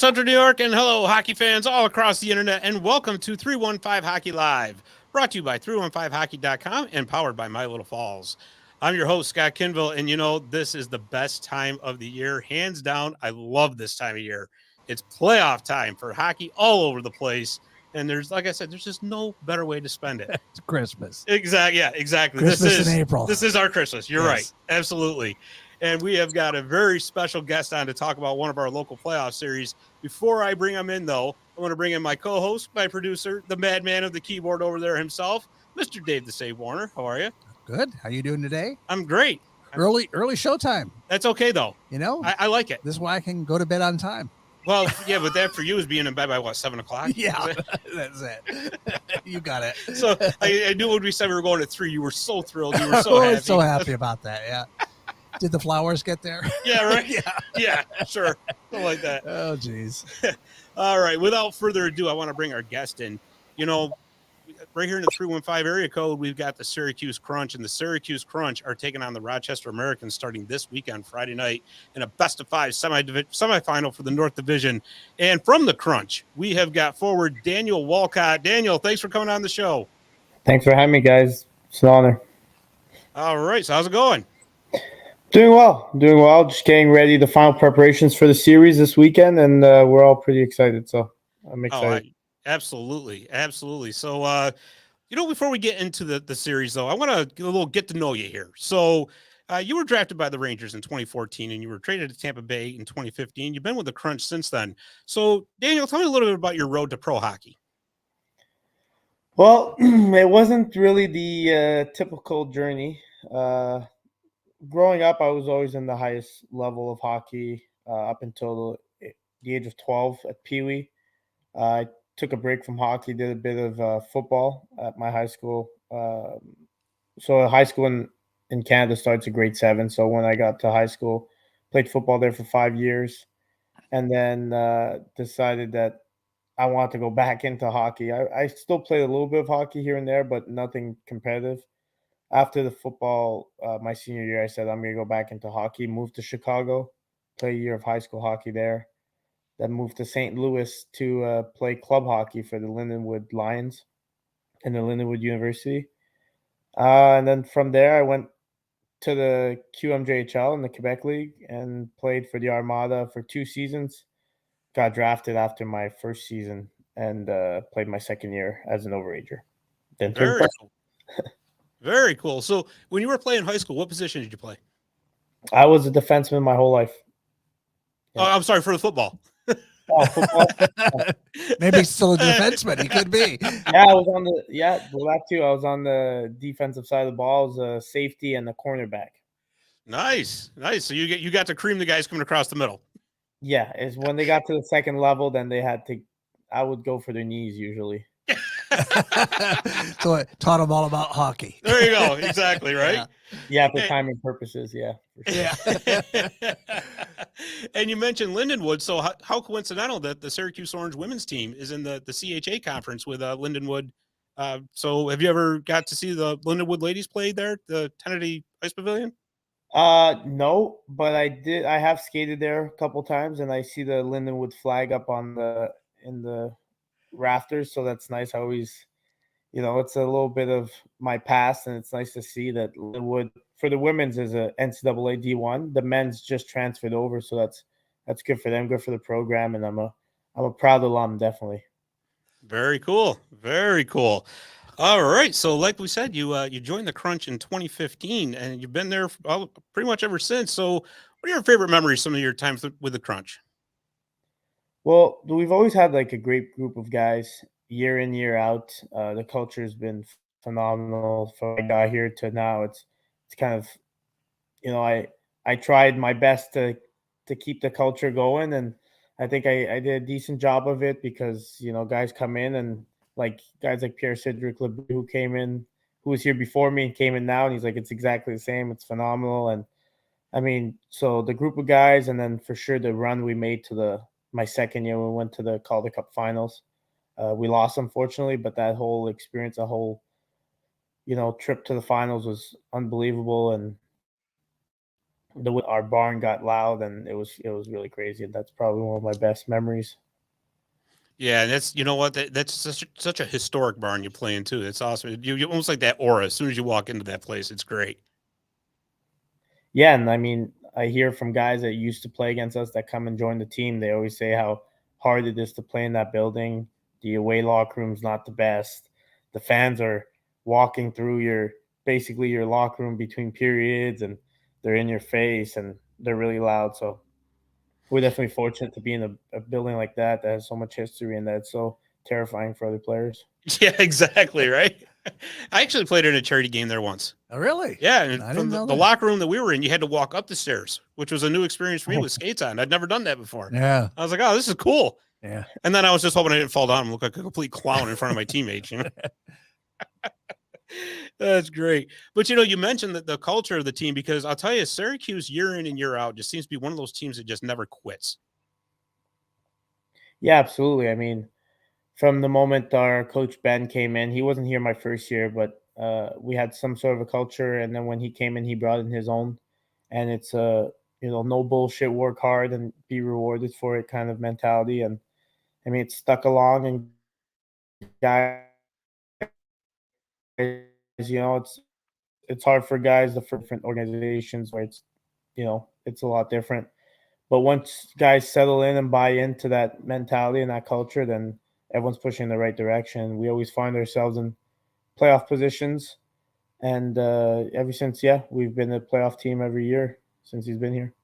Central New York, and hello, hockey fans all across the internet, and welcome to 315 Hockey Live, brought to you by 315hockey.com and powered by My Little Falls. I'm your host, Scott Kinville, and this is the best time of the year. Hands down, I love this time of year. It's playoff time for hockey all over the place, and like I said, there's just no better way to spend it. It's Christmas. Exactly. Yeah, exactly. Christmas in April. This is our Christmas. You're right. Absolutely. And we have got a very special guest on to talk about one of our local playoff series. Before I bring him in, though, I want to bring in my co-host, my producer, the madman of the keyboard over there himself, Mr. Dave the Save Warner. How are you? Good. How you doing today? I'm great. Early showtime. That's okay, though. I like it. This is why I can go to bed on time. Well, yeah, but that for you is being in bed by, 7 o'clock? Yeah, that's it. You got it. So I knew when we said we were going at 3, you were so thrilled. You were so happy. So happy about that, yeah. Did the flowers get there? Yeah, right? Yeah, sure. Something like that. Oh, geez. All right. Without further ado, I want to bring our guest in. Right here in the 315 area code, we've got the Syracuse Crunch, and the Syracuse Crunch are taking on the Rochester Americans starting this weekend, Friday night, in a best-of-5 semifinal for the North Division. And from the Crunch, we have got forward Daniel Walcott. Daniel, thanks for coming on the show. Thanks for having me, guys. It's an honor. All right. So how's it going? Doing well. Just getting ready, the final preparations for the series this weekend, and we're all pretty excited. So I'm excited. Absolutely. So, before we get into the series, though, I want to get a little get to know you here. So you were drafted by the Rangers in 2014, and you were traded to Tampa Bay in 2015. You've been with the Crunch since then. So, Daniel, tell me a little bit about your road to pro hockey. Well, it wasn't really the typical journey. Growing up, I was always in the highest level of hockey up until the age of 12 at Pee Wee. I took a break from hockey, did a bit of football at my high school. So high school in Canada starts at grade 7. So when I got to high school, played football there for 5 years, and then decided that I wanted to go back into hockey. I still played a little bit of hockey here and there, but nothing competitive. After the football, my senior year, I said, I'm going to go back into hockey, moved to Chicago, play a year of high school hockey there. Then moved to St. Louis to play club hockey for the Lindenwood Lions in the Lindenwood University. And then from there, I went to the QMJHL in the Quebec League and played for the Armada for 2 seasons. Got drafted after my first season and played my second year as an overager. Then Very cool. Very cool. So when you were playing high school, what position did you play? I was a defenseman my whole life. Yeah. Oh, I'm sorry, for the football. Oh, football. Maybe he's still a defenseman. He could be. Yeah, I was on that too. I was on the defensive side of the ball. I was a safety and a cornerback. Nice. So you got to cream the guys coming across the middle. Yeah, is when they got to the second level, then I would go for their knees usually. So it taught them all about hockey. There you go. Exactly, right? Yeah, for timing purposes, yeah. For sure. Yeah. And you mentioned Lindenwood, so how coincidental that the Syracuse Orange women's team is in the CHA conference with Lindenwood. So have you ever got to see the Lindenwood ladies play there, the Kennedy Ice Pavilion? No, but I have skated there a couple times, and I see the Lindenwood flag up in the rafters, so that's nice. I always, it's a little bit of my past, and it's nice to see that Lindenwood for the women's is a NCAA D1. The men's just transferred over, so that's good for them, good for the program, and I'm a proud alum, definitely. Very cool. All right, so like we said, you joined the Crunch in 2015, and you've been there pretty much ever since. So, what are your favorite memories? Some of your time with the Crunch? Well, we've always had like a great group of guys year in, year out. The culture has been phenomenal from when I got here to now. It's kind of, I tried my best to keep the culture going, and I think I did a decent job of it because, guys come in and like guys like Pierre Cedric Lebru, who came in, who was here before me and came in now, and he's like, it's exactly the same. It's phenomenal. And I mean, so the group of guys, and then for sure the run we made to my second year, we went to the Calder Cup finals. We lost, unfortunately, but that whole experience, a whole, trip to the finals was unbelievable. And our barn got loud, and it was really crazy. And that's probably one of my best memories. Yeah, and that's that's such a historic barn you play in too. It's awesome. You almost like that aura as soon as you walk into that place. It's great. Yeah, and I mean, I hear from guys that used to play against us that come and join the team. They always say how hard it is to play in that building. The away locker room's not the best. The fans are walking through basically your locker room between periods, and they're in your face and they're really loud. So we're definitely fortunate to be in a building like that has so much history and that's so terrifying for other players. Yeah, exactly, right? I actually played in a charity game there once. Oh, really? Yeah, and I from didn't know the that. locker room that we were in, you had to walk up the stairs, which was a new experience for me with skates on. I'd never done that before. Yeah. I was like, oh, this is cool. Yeah. And then I was just hoping I didn't fall down and look like a complete clown in front of my teammates. That's great. But you mentioned that the culture of the team, because I'll tell you, Syracuse year in and year out just seems to be one of those teams that just never quits. Yeah, absolutely. I mean, from the moment our coach Ben came in, he wasn't here my first year, but we had some sort of a culture. And then when he came in, he brought in his own, and it's a no bullshit, work hard and be rewarded for it kind of mentality. And I mean, it's stuck along, and guys, it's hard for guys for different organizations where it's a lot different. But once guys settle in and buy into that mentality and that culture, then everyone's pushing in the right direction. We always find ourselves in playoff positions, and ever since, we've been a playoff team every year since he's been here.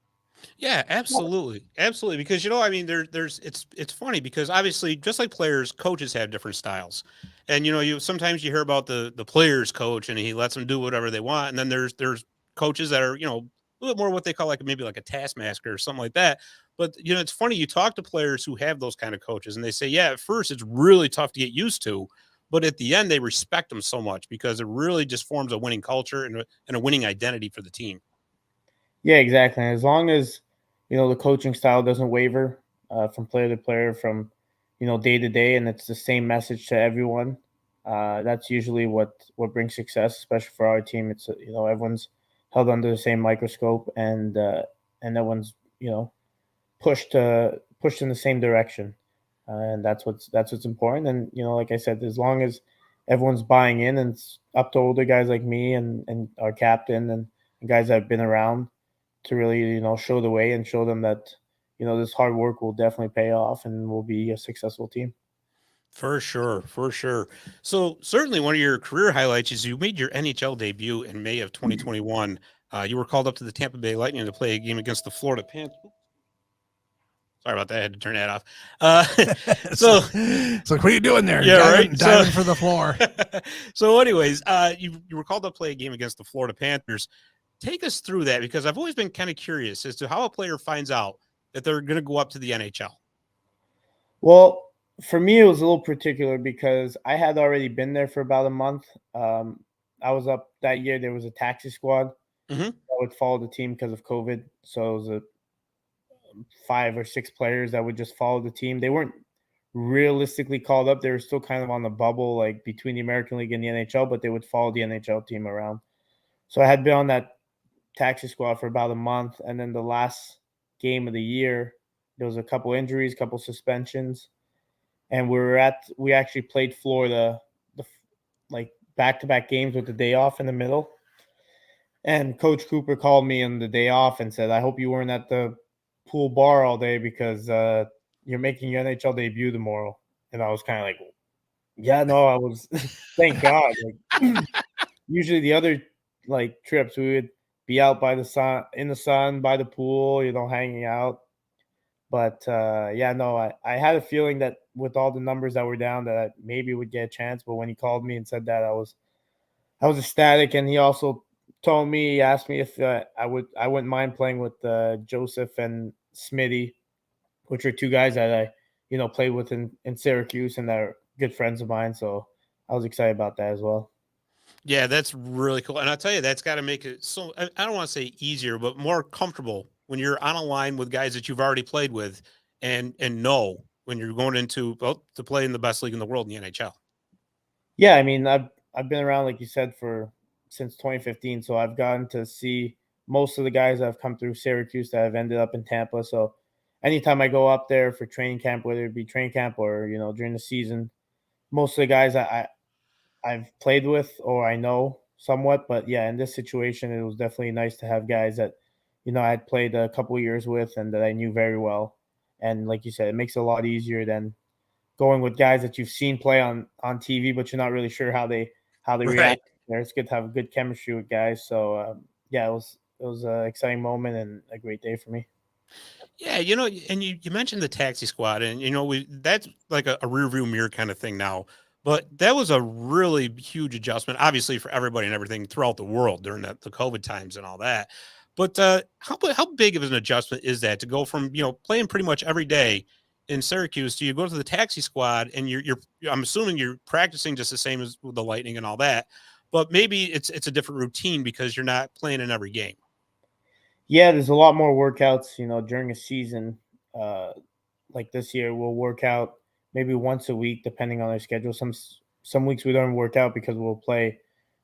Yeah, absolutely. Absolutely. Because I mean, there's it's funny because obviously just like players, coaches have different styles. And you sometimes you hear about the players coach and he lets them do whatever they want. And then there's coaches that are, a little bit more what they call like maybe like a taskmaster or something like that. But it's funny, you talk to players who have those kind of coaches and they say, yeah, at first it's really tough to get used to, but at the end they respect them so much because it really just forms a winning culture and a winning identity for the team. Yeah, exactly. And as long as the coaching style doesn't waver from player to player, from day to day, and it's the same message to everyone, that's usually what brings success, especially for our team. It's everyone's held under the same microscope, and everyone's pushed in the same direction, and that's what's important. And like I said, as long as everyone's buying in, and it's up to older guys like me and our captain and guys that have been around to really show the way and show them that this hard work will definitely pay off and we'll be a successful team. For sure, for sure. So certainly one of your career highlights is you made your NHL debut in May of 2021. You were called up to the Tampa Bay Lightning to play a game against the Florida Panthers. Sorry about that. I had to turn that off. So, so what are you doing there? Yeah, right. Diving for the floor. So, anyways, you were called up to play a game against the Florida Panthers. Take us through that because I've always been kind of curious as to how a player finds out that they're going to go up to the NHL. Well, for me, it was a little particular because I had already been there for about a month. I was up that year. There was a taxi squad that would follow the team because of COVID. So it was a 5 or 6 players that would just follow the team. They weren't realistically called up. They were still kind of on the bubble, like between the American League and the NHL, but they would follow the NHL team around. So I had been on that taxi squad for about a month, and then the last game of the year, there was a couple injuries, couple suspensions, and we actually played Florida like back-to-back games with the day off in the middle. And Coach Cooper called me on the day off and said, "I hope you weren't at the pool bar all day because you're making your NHL debut tomorrow." And I was kind of like, "Yeah, no, I was." Thank God. Like, usually the other trips we would be out by the sun, in the sun, by the pool, hanging out. But yeah, no, I had a feeling that with all the numbers that were down, that I maybe would get a chance. But when he called me and said that, I was ecstatic. And he also he asked me if I wouldn't mind playing with Joseph and Smitty, which are 2 guys that I played with in Syracuse and they're good friends of mine. So I was excited about that as well. Yeah, that's really cool. And I'll tell you, that's got to make it so, I don't want to say easier, but more comfortable when you're on a line with guys that you've already played with and know when you're going into to play in the best league in the world in the NHL. Yeah, I mean, I've been around, like you said, since 2015, so I've gotten to see most of the guys that have come through Syracuse that have ended up in Tampa. So anytime I go up there for training camp, whether it be training camp or during the season, most of the guys I've played with or I know somewhat. But yeah, in this situation, it was definitely nice to have guys that I had played a couple of years with and that I knew very well. And like you said, it makes it a lot easier than going with guys that you've seen play on TV, but you're not really sure how they Right. react. There, it's good to have a good chemistry with guys. So yeah, it was an exciting moment and a great day for me. Yeah, and you mentioned the taxi squad, and that's like a rear view mirror kind of thing now. But that was a really huge adjustment, obviously for everybody and everything throughout the world during the COVID times and all that. But how big of an adjustment is that to go from playing pretty much every day in Syracuse to you go to the taxi squad and you're I'm assuming you're practicing just the same as with the Lightning and all that, but maybe it's a different routine because you're not playing in every game. Yeah, there's a lot more workouts, during a season. Uh, like this year, we'll work out maybe once a week, depending on our schedule. Some weeks we don't work out because we'll play,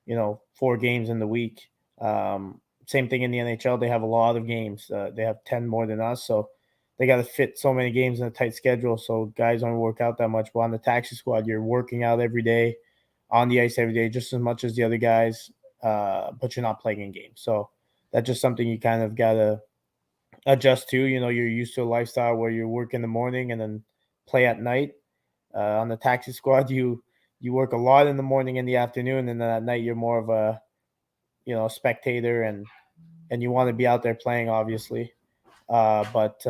4 games in the week. Same thing in the NHL. They have a lot of games. They have 10 more than us, so they got to fit so many games in a tight schedule. So guys don't work out that much. But on the taxi squad, you're working out every day, on the ice every day, just as much as the other guys. But you're not playing in games. So that's just something you kind of gotta adjust to. You're used to a lifestyle where you work in the morning and then play at night. On the taxi squad, you work a lot in the morning and the afternoon, and then at night you're more of a spectator, and you want to be out there playing, obviously. But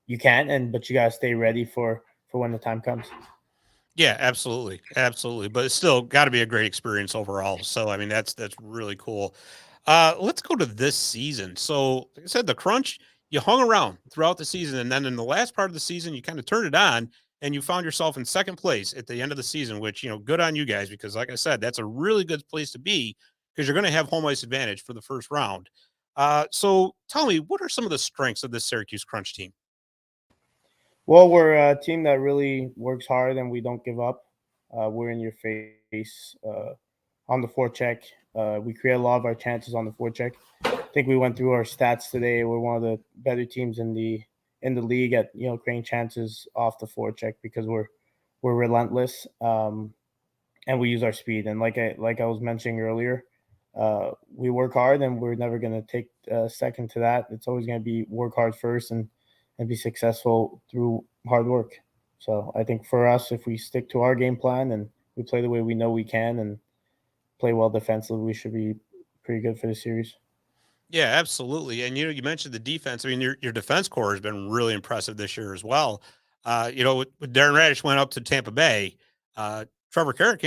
you can, but you gotta stay ready for when the time comes. Yeah, absolutely, absolutely. But it's still got to be a great experience overall. So I mean, that's really cool. Let's go to this season. So, like I said, the Crunch, you hung around throughout the season, and then in the last part of the season, you kind of turned it on, and you found yourself in second place at the end of the season. Which good on you guys because, like I said, that's a really good place to be because you're going to have home ice advantage for the first round. So, tell me, what are some of the strengths of this Syracuse Crunch team? Well, we're a team that really works hard and we don't give up. We're in your face on the forecheck. We create a lot of our chances on the forecheck. I think we went through our stats today. We're one of the better teams in the league at creating chances off the forecheck because we're relentless, and we use our speed. And like I was mentioning earlier, we work hard and we're never going to take a second to that. It's always going to be work hard first and be successful through hard work. So I think for us, if we stick to our game plan and we play the way we know we can and play well defensively, we should be pretty good for the series. Yeah, absolutely. And you mentioned the defense. I mean, your defense core has been really impressive this year as well. When Darren Radish went up to Tampa Bay, Trevor Carrick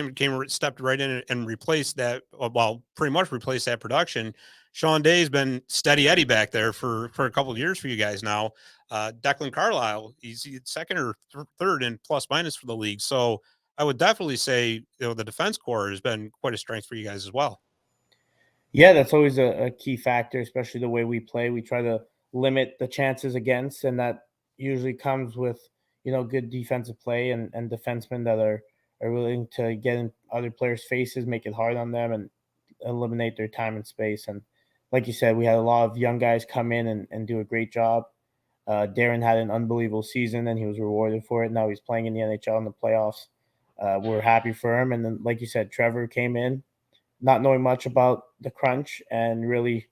stepped right in and replaced that. Well, pretty much replaced that production. Sean Day's been steady Eddie back there for a couple of years for you guys now. Declan Carlisle, he's second or third in plus minus for the league. So I would definitely say the defense core has been quite a strength for you guys as well. Yeah, that's always a key factor, especially the way we play. We try to limit the chances against, and that usually comes with good defensive play and defensemen that are willing to get in other players' faces, make it hard on them, and eliminate their time and space. And like you said, we had a lot of young guys come in and do a great job. Darren had an unbelievable season, and he was rewarded for it. Now he's playing in the NHL in the playoffs. We're happy for him. And then, like you said, Trevor came in not knowing much about the crunch and really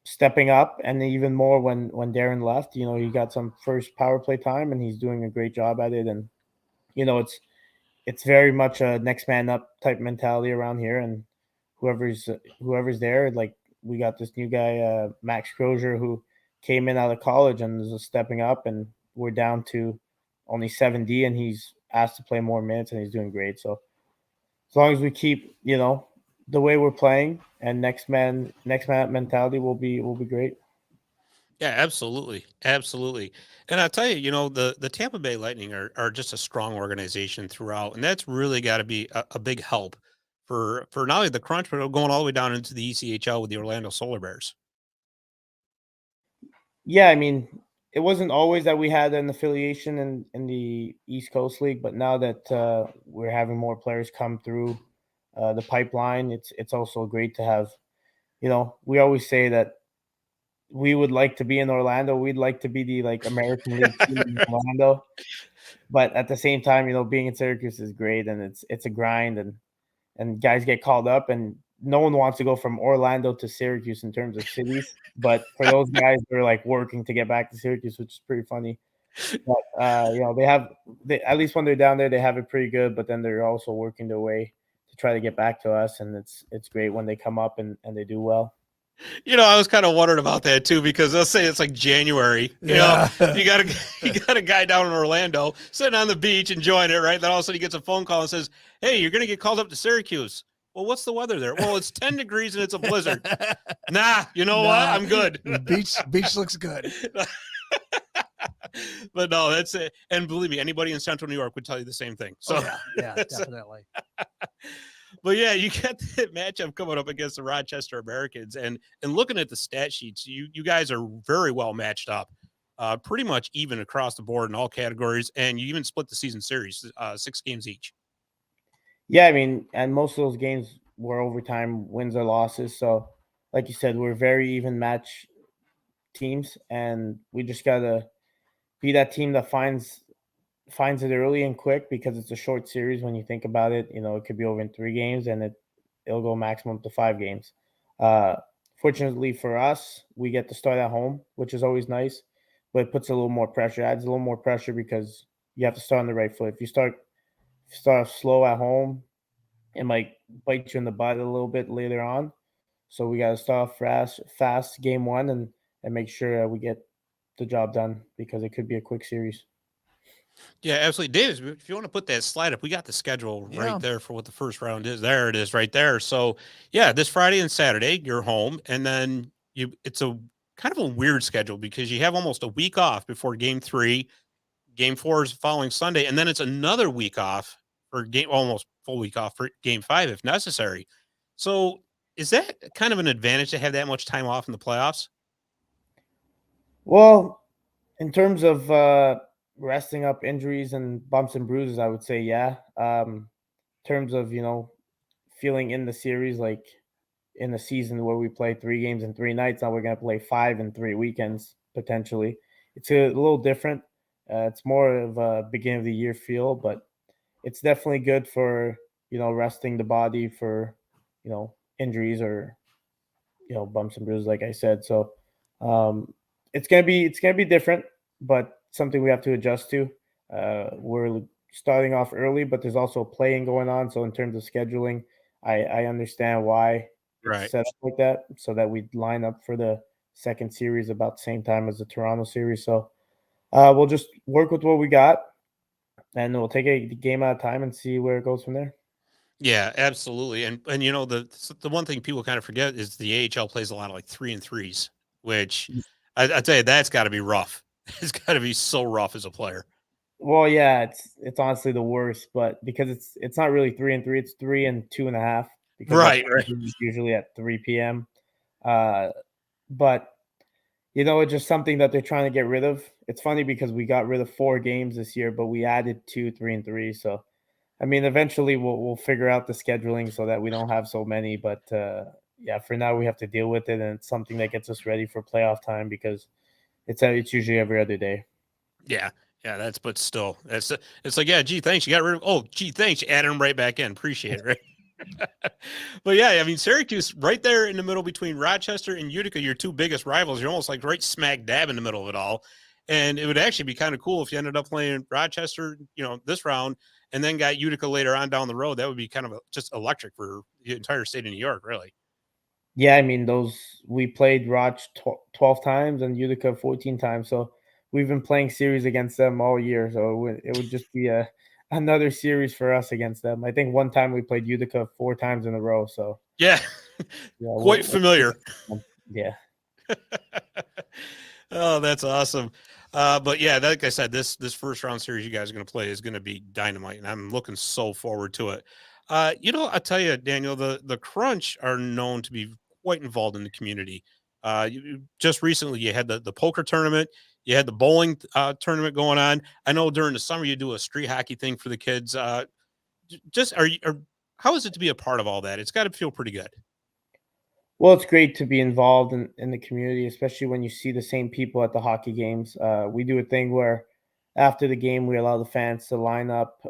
stepping up, and even more when Darren left. He got some first power play time and he's doing a great job at it. And it's very much a next man up type mentality around here. And whoever's there, like we got this new guy, Max Crozier, who came in out of college and is stepping up, and we're down to only 7D and he's asked to play more minutes and he's doing great. So as long as we keep, the way we're playing and next man up mentality, will be great. Yeah, absolutely, absolutely. And I'll tell you, the Tampa Bay Lightning are just a strong organization throughout, and that's really got to be a big help for not only the Crunch, but going all the way down into the ECHL with the Orlando Solar Bears. Yeah, I mean, it wasn't always that we had an affiliation in the East Coast League, but now that we're having more players come through the pipeline, it's also great to have we always say that we would like to be in Orlando. We'd like to be the American League team in Orlando. But at the same time, being in Syracuse is great, and it's a grind, and guys get called up, and no one wants to go from Orlando to Syracuse in terms of cities. But for those guys, they're working to get back to Syracuse, which is pretty funny. But they at least when they're down there, they have it pretty good. But then they're also working their way to try to get back to us, and it's great when they come up and they do well. I was kind of wondering about that too, because let's say it's like January, you got a guy down in Orlando sitting on the beach enjoying it, right? Then all of a sudden he gets a phone call and says, "Hey, you're going to get called up to Syracuse." Well, what's the weather there? Well, it's 10 degrees and it's a blizzard. Nah, what? I'm good. Beach looks good. But no, that's it. And believe me, anybody in Central New York would tell you the same thing. So yeah, definitely. But yeah, you got that matchup coming up against the Rochester Americans, and looking at the stat sheets, you guys are very well matched up, pretty much even across the board in all categories, and you even split the season series, 6 games each. Yeah, I mean, and most of those games were overtime wins or losses. So, like you said, we're very even match teams, and we just gotta be that team that finds it early and quick, because it's a short series. When you think about it, it could be over in 3 games, and it'll go maximum to 5 games. Fortunately for us, we get to start at home, which is always nice, but it puts a little more pressure, adds a little more pressure, because you have to start on the right foot. If you start slow at home, it might bite you in the butt a little bit later on. So we got to start fast game 1, and make sure we get the job done, because it could be a quick series. Yeah, absolutely. Davis, if you want to put that slide up, we got the schedule right there for what the first round is. There it is right there. So yeah, this Friday and Saturday, you're home, and then it's a kind of a weird schedule, because you have almost a week off before game 3. Game 4 is following Sunday, and then it's another week off for almost full week off for game 5 if necessary. So is that kind of an advantage to have that much time off in the playoffs? Well, in terms of resting up injuries and bumps and bruises, I would say yeah. In terms of feeling in the series, like in the season where we play 3 games in 3 nights, now we're going to play 5 in 3 weekends potentially. It's a little different. It's more of a beginning of the year feel, but it's definitely good for resting the body for injuries or bumps and bruises, like I said. So it's gonna be different, but something we have to adjust to. We're starting off early, but there's also playing going on. So in terms of scheduling, I understand why it's set up like that, so that we line up for the second series about the same time as the Toronto series. So we'll just work with what we got, and we'll take a game at a time and see where it goes from there. Yeah, absolutely. And the one thing people kind of forget is the AHL plays a lot of 3-3s, which I tell you, that's got to be rough. It's got to be so rough as a player. Well, yeah, it's honestly the worst, but because it's not really 3-3, it's 3 and 2.5, because Right. it's usually at 3 p.m. But it's just something that they're trying to get rid of. It's funny because we got rid of 4 games this year, but we added 2 3-3. So, I mean, eventually we'll figure out the scheduling so that we don't have so many. But yeah, for now we have to deal with it, and it's something that gets us ready for playoff time, because it's usually every other day. Yeah. Yeah, but still, it's like, yeah, gee, thanks. You got rid of, oh, gee, thanks. You added them right back in. Appreciate it. Right. But yeah, I mean, Syracuse right there in the middle between Rochester and Utica, your 2 biggest rivals. You're almost like right smack dab in the middle of it all. And it would actually be kind of cool if you ended up playing Rochester, this round, and then got Utica later on down the road. That would be kind of just electric for the entire state of New York, really. Yeah, I mean, we played Roch 12 times and Utica 14 times. So we've been playing series against them all year. So it would just be another series for us against them. I think one time we played Utica 4 times in a row. So yeah, quite familiar. Yeah. Oh, that's awesome. But yeah, like I said, this first round series you guys are going to play is going to be dynamite, and I'm looking so forward to it. I tell you, Daniel, the Crunch are known to be quite involved in the community. Just recently, you had the poker tournament, you had the bowling tournament going on. I know during the summer you do a street hockey thing for the kids. How is it to be a part of all that? It's got to feel pretty good. Well, it's great to be involved in the community, especially when you see the same people at the hockey games. We do a thing where after the game, we allow the fans to line up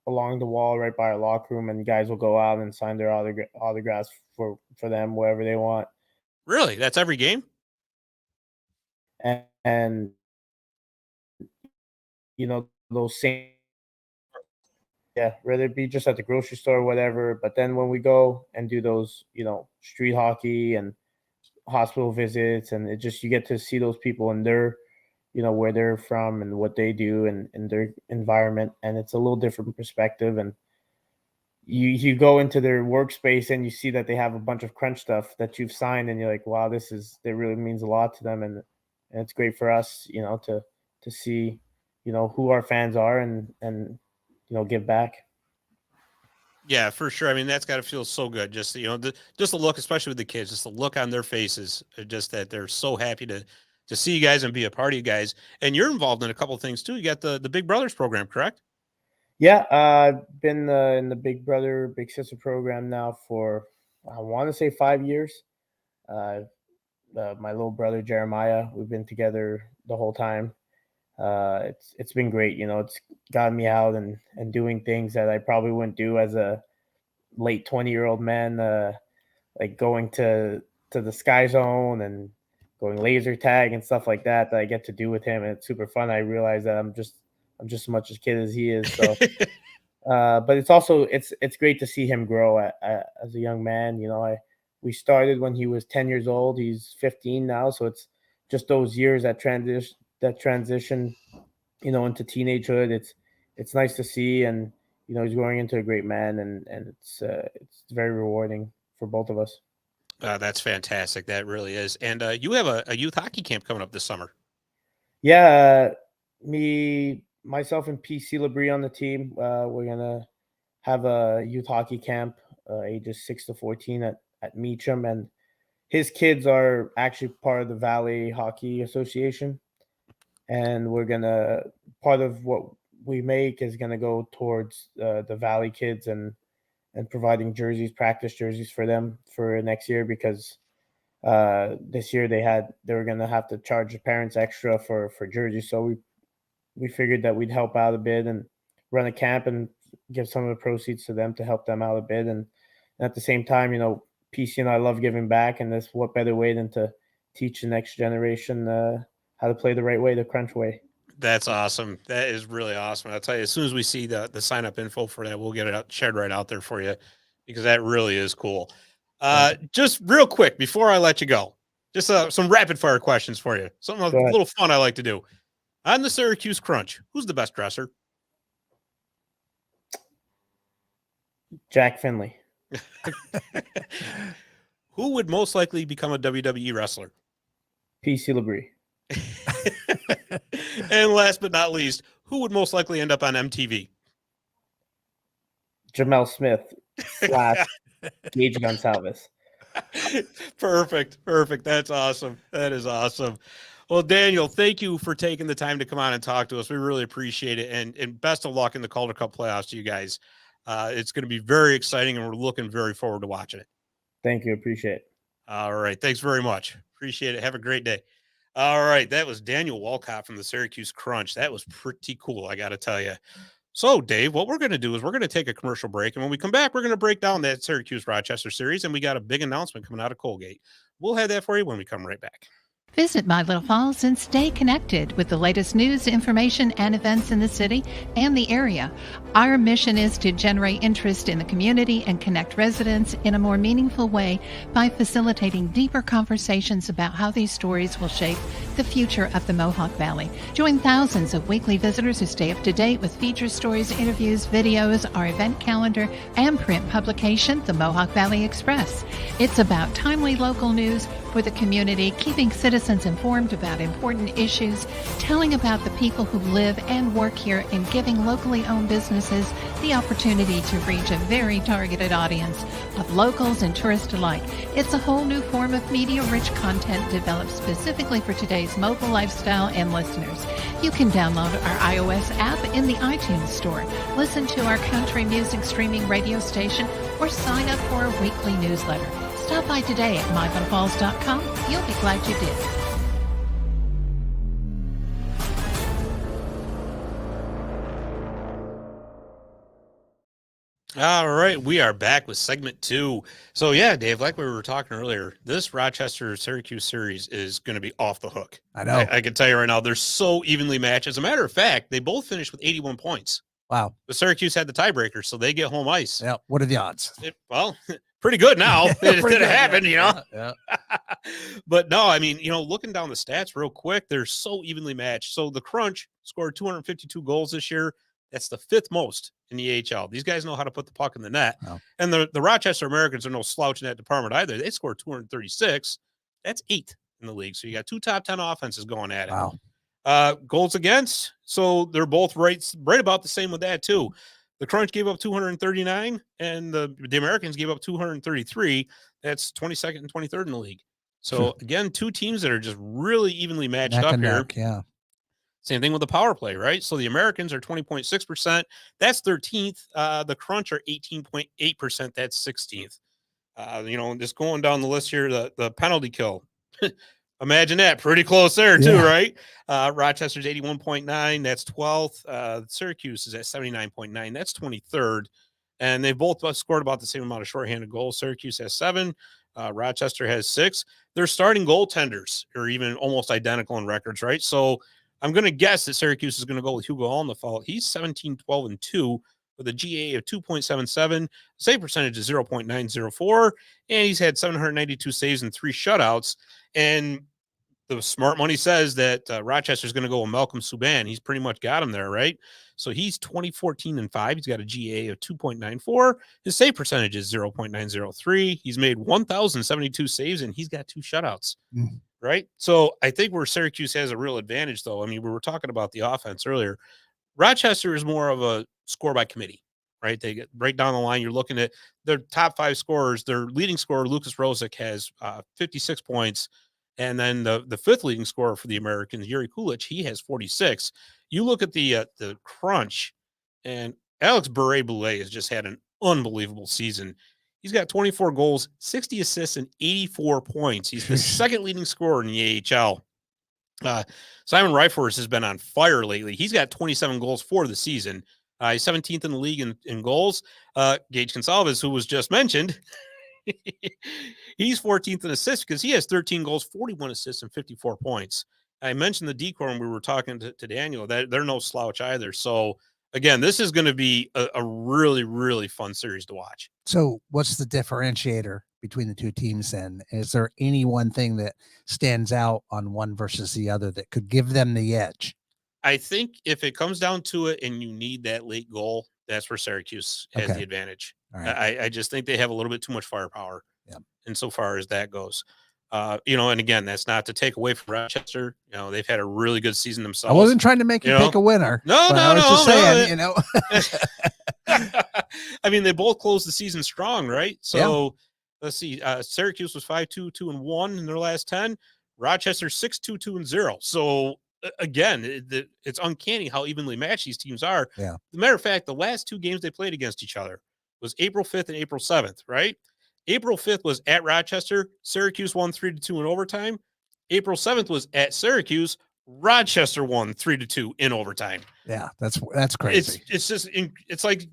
along the wall right by our locker room, and guys will go out and sign their autographs for them wherever they want. Really? That's every game? And those same, yeah, whether it be just at the grocery store or whatever. But then when we go and do those, street hockey and hospital visits, and it just, you get to see those people and their, where they're from and what they do and their environment, and it's a little different perspective. And you go into their workspace and you see that they have a bunch of crunch stuff that you've signed, and you're like, wow, that really means a lot to them. And it's great for us, to see, who our fans are and give back. Yeah, for sure. I mean, that's got to feel so good. Just, just the look, especially with the kids, just the look on their faces, just that they're so happy to see you guys and be a part of you guys. And you're involved in a couple of things too. You got the Big Brothers program, correct? Yeah, I've been in the Big Brother, Big Sister program now for, I want to say 5 years. My little brother, Jeremiah, we've been together the whole time. It's been great. It's gotten me out and doing things that I probably wouldn't do as a late 20-year-old man, like going to the Sky Zone and going laser tag and stuff like that I get to do with him. And it's super fun. I realize that I'm just as much a kid as he is. So, but it's also, it's great to see him grow as a young man. We started when he was 10 years old. He's 15 now. So it's just those years that transition, into teenagehood. It's nice to see, and he's growing into a great man, and it's very rewarding for both of us. That's fantastic. That really is. And you have a youth hockey camp coming up this summer. Yeah, myself and PC Labrie on the team. We're gonna have a youth hockey camp, ages 6 to 14 at Meacham, and his kids are actually part of the Valley Hockey Association. And part of what we make is gonna go towards the Valley kids and providing practice jerseys for them for next year, because this year they were gonna have to charge the parents extra for jerseys. So we figured that we'd help out a bit and run a camp and give some of the proceeds to them to help them out a bit. And at the same time, PC and I love giving back, and what better way than to teach the next generation how to play the right way, the Crunch way. That's awesome. That is really awesome. I'll tell you, as soon as we see the sign up info for that, we'll get it shared right out there for you, because that really is cool. Just real quick before I let you go, just some rapid fire questions for you. Something a little fun I like to do. On the Syracuse Crunch, who's the best dresser? Jack Finley. Who would most likely become a WWE wrestler? PC Labrie. And last but not least, who would most likely end up on MTV? Jamel Smith / Gage Gonsalves. Perfect. That's awesome. That is awesome. Well, Daniel, thank you for taking the time to come on and talk to us. We really appreciate it. And best of luck in the Calder Cup playoffs to you guys. It's going to be very exciting, and we're looking very forward to watching it. Thank you. Appreciate it. All right. Thanks very much. Appreciate it. Have a great day. All right. That was Daniel Walcott from the Syracuse Crunch. That was pretty cool, I got to tell you. So, Dave, what we're going to do is we're going to take a commercial break. And when we come back, we're going to break down that Syracuse Rochester series. And we got a big announcement coming out of Colgate. We'll have that for you when we come right back. Visit My Little Falls and stay connected with the latest news, information, and events in the city and the area. Our mission is to generate interest in the community and connect residents in a more meaningful way by facilitating deeper conversations about how these stories will shape the future of the Mohawk Valley. Join thousands of weekly visitors who stay up to date with feature stories, interviews, videos, our event calendar, and print publication, the Mohawk Valley Express. It's about timely local news for the community, keeping citizens informed about important issues, telling about the people who live and work here, and giving locally owned businesses the opportunity to reach a very targeted audience of locals and tourists alike. It's a whole new form of media-rich content developed specifically for today's mobile lifestyle and listeners. You can download our iOS app in the iTunes store, listen to our country music streaming radio station, or sign up for our weekly newsletter. Stop by today at mylittlepalls.com. You'll be glad you did. All right, we are back with segment 2. So yeah, Dave, like we were talking earlier, this Rochester Syracuse series is going to be off the hook. I know. I can tell you right now, they're so evenly matched. As a matter of fact, they both finished with 81 points. Wow. But Syracuse had the tiebreaker, so they get home ice. Yeah. What are the odds? Well, pretty good now. It Pretty did good, happen, you know. Yeah. But no, I mean, looking down the stats real quick, they're so evenly matched. So the Crunch scored 252 goals this year. That's the 5th most in the AHL. These guys know how to put the puck in the net. Wow. And the Rochester Americans are no slouch in that department either. They scored 236. That's 8th in the league. So you got 2 top 10 offenses going at it. Wow. Goals against. So they're both right about the same with that too. The Crunch gave up 239 and the Americans gave up 233. That's 22nd and 23rd in the league. So again, 2 teams that are just really evenly matched Neck up and here. neck, yeah. Same thing with the power play, right? So the Americans are 20.6%. That's 13th. The Crunch are 18.8%. That's 16th. Just going down the list here, the penalty kill. Imagine that. Pretty close there, too, right? Rochester's 81.9. That's 12th. Syracuse is at 79.9. That's 23rd. And they both scored about the same amount of shorthanded goals. Syracuse has 7. Rochester has 6. Their starting goaltenders are even almost identical in records, right? So I'm going to guess that Syracuse is going to go with Hugo Alnefelt. He's 17-12-2 with a GA of 2.77. Save percentage is 0.904. And he's had 792 saves and 3 shutouts. And the smart money says that Rochester's going to go with Malcolm Subban. He's pretty much got him there, right? So he's 20-14-5. He's got a GA of 2.94. His save percentage is 0.903. He's made 1,072 saves, and he's got 2 shutouts. Right. So I think where Syracuse has a real advantage, though, I mean, we were talking about the offense earlier. Rochester is more of a score by committee, right? They get right down the line. You're looking at their top 5 scorers. Their leading scorer, Lucas Rosick, has 56 points. And then the 5th leading scorer for the Americans, Yuri Kulich, he has 46. You look at the Crunch, and Alex Bure-Boulay has just had an unbelievable season. He's got 24 goals, 60 assists, and 84 points. He's the 2nd leading scorer in the AHL. Simon Ryfors has been on fire lately. He's got 27 goals for the season. He's 17th in the league in goals. Gage Gonsalves, who was just mentioned, he's 14th in assists because he has 13 goals, 41 assists, and 54 points. I mentioned the decor when we were talking to Daniel. That they're no slouch either. So, again, this is going to be a really, really fun series to watch. So what's the differentiator between the 2 teams then? Is there any one thing that stands out on one versus the other that could give them the edge? I think if it comes down to it and you need that late goal, that's where Syracuse has the advantage. Right. I just think they have a little bit too much firepower insofar as that goes. And again, that's not to take away from Rochester. They've had a really good season themselves. I wasn't trying to make you pick a winner. No. I was just saying, I mean, they both closed the season strong, right? So let's see. Syracuse was 5-2-2-1 in their last 10. Rochester 6-2-2-0. So again, it's uncanny how evenly matched these teams are. Yeah. As a matter of fact, the last 2 games they played against each other was April 5th and April 7th, right? April 5th was at Rochester. Syracuse won 3-2 in overtime. April 7th was at Syracuse. Rochester won 3-2 in overtime. Yeah, that's crazy. It's just it's like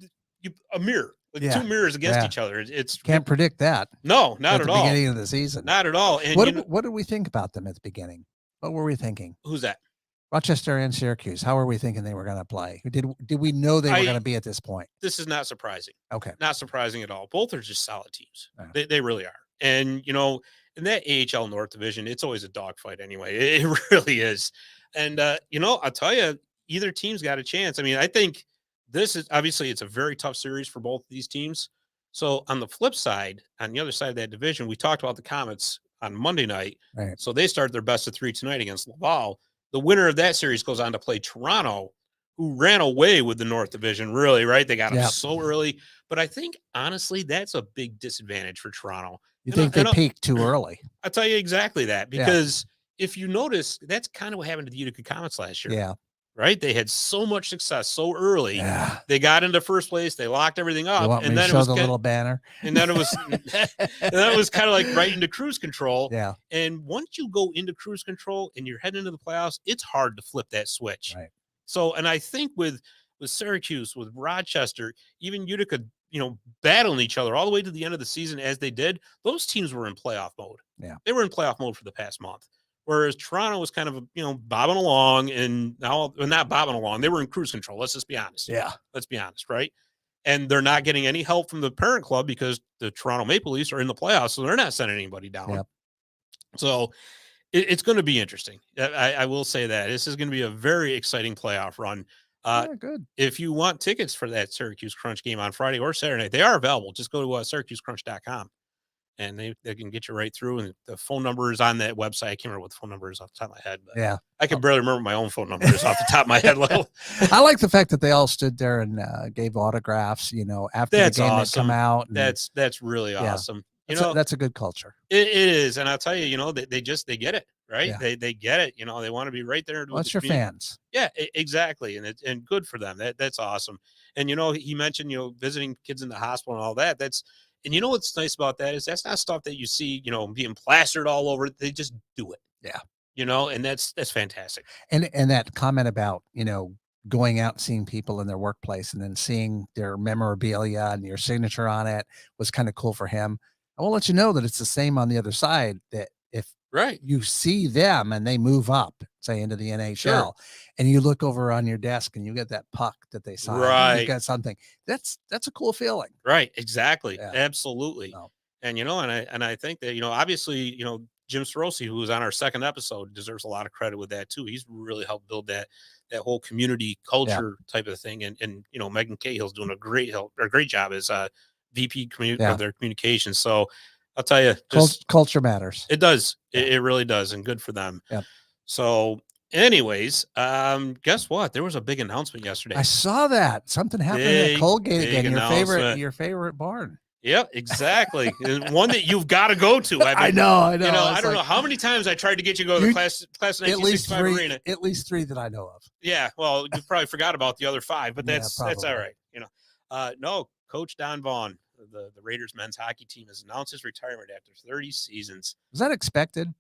a mirror, like 2 mirrors against each other. Can't predict that. No, not at all. Beginning of the season, not at all. And what did we think about them at the beginning? What were we thinking? Who's that? Rochester and Syracuse. How are we thinking they were going to play? Did we know they were going to be at this point? This is not surprising. Okay. Not surprising at all. Both are just solid teams. Yeah. They really are. And, in that AHL North division, it's always a dogfight anyway. It really is. And, I'll tell you, either team's got a chance. I mean, I think this is obviously it's a very tough series for both of these teams. So on the flip side, on the other side of that division, we talked about the Comets on Monday night. Right. So they start their best of 3 tonight against Laval. The winner of that series goes on to play Toronto, who ran away with the North Division, really, right? They got them so early. But I think, honestly, that's a big disadvantage for Toronto. You think they peaked too early? I'll tell you exactly that. Because if you notice, that's kind of what happened to the Utica Comets last year. Yeah. right? They had so much success so early. Yeah. They got into first place. They locked everything You up, want me and to then it show was the little banner? and then it was and then it was kind of like right into cruise control. Yeah. And once you go into cruise control and you're heading into the playoffs, it's hard to flip that switch. Right. So, and I think with Syracuse, with Rochester, even Utica, battling each other all the way to the end of the season as they did, those teams were in playoff mode. Yeah. They were in playoff mode for the past month. Whereas Toronto was kind of, bobbing along, and now not bobbing along. They were in cruise control. Let's just be honest. Yeah. Let's be honest, right? And they're not getting any help from the parent club because the Toronto Maple Leafs are in the playoffs, so they're not sending anybody down. Yep. So it's going to be interesting. I will say that this is going to be a very exciting playoff run. Good. If you want tickets for that Syracuse Crunch game on Friday or Saturday night, they are available. Just go to SyracuseCrunch.com. And they can get you right through. And the phone number is on that website. I can't remember what the phone number is off the top of my head. But Yeah. I can barely remember my own phone numbers off the top of my head. I like the fact that they all stood there and gave autographs, after That's the game had awesome. come out. And That's really Yeah. awesome. that's a good culture. It is. And I'll tell you, they get it, right? Yeah. They get it. They want to be right there. Well, it's your fans. Yeah, exactly. And good for them. That's awesome. And, he mentioned, visiting kids in the hospital and all that. And what's nice about that is that's not stuff that you see, being plastered all over. They just do it. Yeah. And that's fantastic. And that comment about, going out and seeing people in their workplace and then seeing their memorabilia and your signature on it was kind of cool for him. I will let you know that it's the same on the other side, that if Right. you see them and they move up, say into the NHL, Sure. and you look over on your desk and you get that puck that they signed, Right. you got something. That's a cool feeling. Right. Exactly. Yeah. Absolutely. No. And, and I think that, obviously, Jim Sorosi, who was on our second episode, deserves a lot of credit with that too. He's really helped build that whole community culture type of thing. And, Megan Cahill's doing a great job as VP of their communications. So I'll tell you, Culture matters. it does. It really does. And good for them. Yep. So anyways, guess what? There was a big announcement yesterday. I saw that something happened at Colgate again. Your favorite barn. Yeah, exactly. And one that you've got to go to. I know. I don't know how many times I tried to get you to go to the class 1965 arena. At least 3 that I know of. Yeah, well, you probably forgot about the other 5, but that's all probably. right. No, Coach Don Vaughan, the Raiders men's hockey team, has announced his retirement after 30 seasons. Was that expected?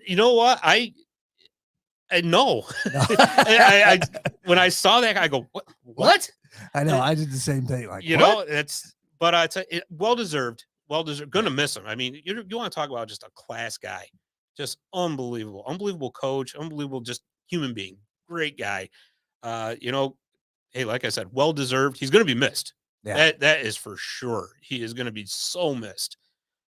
You know what? I know. I when I saw that, I go, what? I know. I did the same thing. Like, but I tell you, well deserved. Gonna miss him. I mean, you want to talk about just a class guy, just unbelievable coach, unbelievable, just human being, great guy. Hey, like I said, well deserved. He's gonna be missed. Yeah. That is for sure. He is gonna be so missed.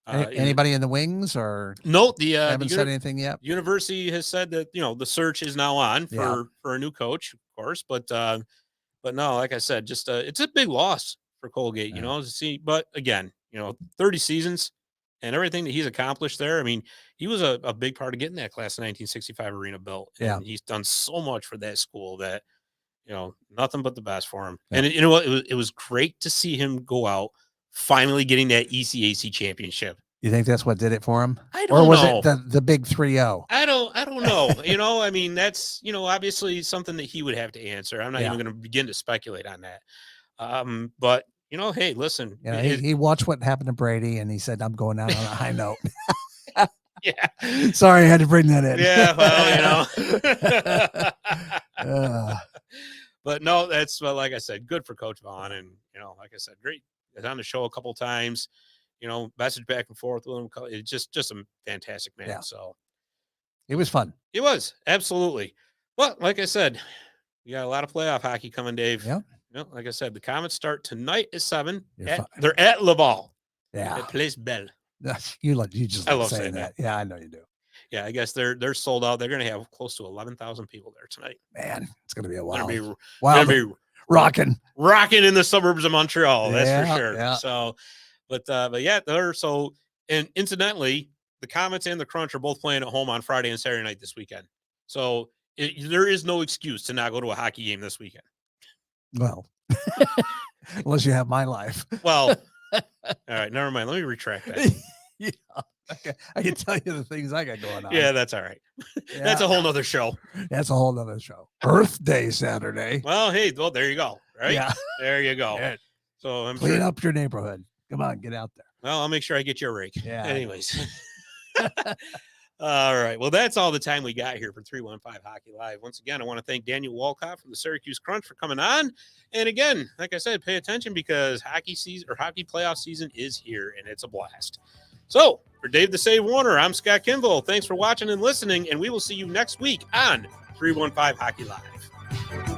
Anybody in the wings or no? Haven't said anything yet. University has said that the search is now on for a new coach, of course. But no, like I said, just it's a big loss for Colgate, to see. But again, 30 seasons and everything that he's accomplished there. I mean, he was a big part of getting that class of 1965 arena built. And he's done so much for that school that, nothing but the best for him. Yeah. And you know what? It was great to see him go out finally getting that ECAC championship. You think that's what did it for him? I don't know. Or was it the big 3-0? I don't know. I mean, that's, obviously something that he would have to answer. I'm not even going to begin to speculate on that. But hey, listen, he watched what happened to Brady and he said, I'm going out on a high note. Yeah. Sorry, I had to bring that in. Yeah. Well, but no, that's like I said, good for Coach Vaughan. And, like I said, great. He's on the show a couple times, message back and forth with him. It's just a fantastic man. Yeah. So it was fun. It was absolutely. But like I said, we got a lot of playoff hockey coming, Dave. Yeah. Like I said, the Comets start tonight at 7. They're at Laval. Yeah. At Place Belle. You just I like love saying that. Yeah, I know you do. Yeah, I guess they're sold out. They're going to have close to 11,000 people there tonight. Man, it's going to be a wild. Gonna be rocking in the suburbs of Montreal. That's for sure. Yeah. So, but yeah, and incidentally, the Comets and the Crunch are both playing at home on Friday and Saturday night this weekend. So there is no excuse to not go to a hockey game this weekend. Well, unless you have my life. Well, all right, never mind. Let me retract that. Yeah. Okay. I can tell you the things I got going on. Yeah, that's all right. Yeah. That's a whole nother show. That's a whole nother show. Earth Day Saturday. Well, hey, well, there you go. Right? Yeah. There you go. Yeah. So I'm Clean sure. up your neighborhood. Come on, get out there. Well, I'll make sure I get your rake. Yeah. Anyways. All right. Well, that's all the time we got here for 315 Hockey Live. Once again, I want to thank Daniel Walcott from the Syracuse Crunch for coming on. And again, like I said, pay attention because hockey season or hockey playoff season is here and it's a blast. So for Dave the Save Warner, I'm Scott Kinville. Thanks for watching and listening, and we will see you next week on 315 Hockey Live.